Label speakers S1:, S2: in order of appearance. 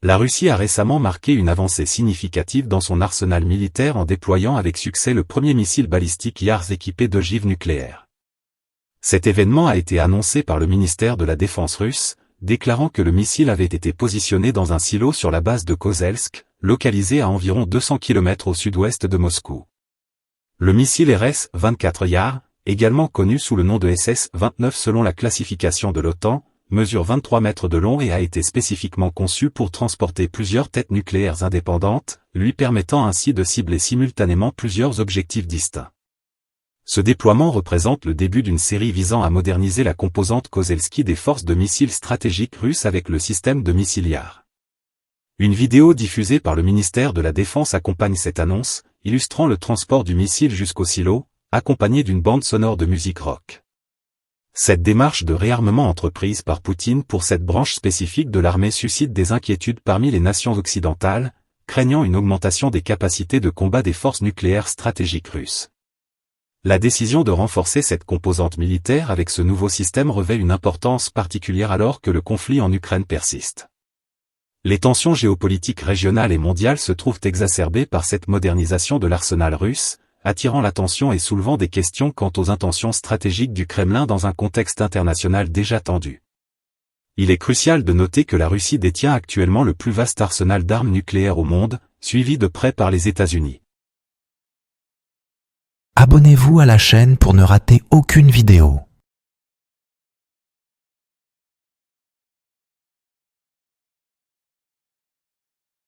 S1: La Russie a récemment marqué une avancée significative dans son arsenal militaire en déployant avec succès le premier missile balistique Yars équipé d'ogives nucléaires. Cet événement a été annoncé par le ministère de la Défense russe, déclarant que le missile avait été positionné dans un silo sur la base de Kozelsk, localisé à environ 200 km au sud-ouest de Moscou. Le missile RS-24 Yar, également connu sous le nom de SS-29 selon la classification de l'OTAN, mesure 23 mètres de long et a été spécifiquement conçu pour transporter plusieurs têtes nucléaires indépendantes, lui permettant ainsi de cibler simultanément plusieurs objectifs distincts. Ce déploiement représente le début d'une série visant à moderniser la composante Kozelski des forces de missiles stratégiques russes avec le système de missiles Yar. Une vidéo diffusée par le ministère de la Défense accompagne cette annonce, illustrant le transport du missile jusqu'au silo, accompagné d'une bande sonore de musique rock. Cette démarche de réarmement entreprise par Poutine pour cette branche spécifique de l'armée suscite des inquiétudes parmi les nations occidentales, craignant une augmentation des capacités de combat des forces nucléaires stratégiques russes. La décision de renforcer cette composante militaire avec ce nouveau système revêt une importance particulière alors que le conflit en Ukraine persiste. Les tensions géopolitiques régionales et mondiales se trouvent exacerbées par cette modernisation de l'arsenal russe, attirant l'attention et soulevant des questions quant aux intentions stratégiques du Kremlin dans un contexte international déjà tendu. Il est crucial de noter que la Russie détient actuellement le plus vaste arsenal d'armes nucléaires au monde, suivi de près par les États-Unis.
S2: Abonnez-vous à la chaîne pour ne rater aucune vidéo.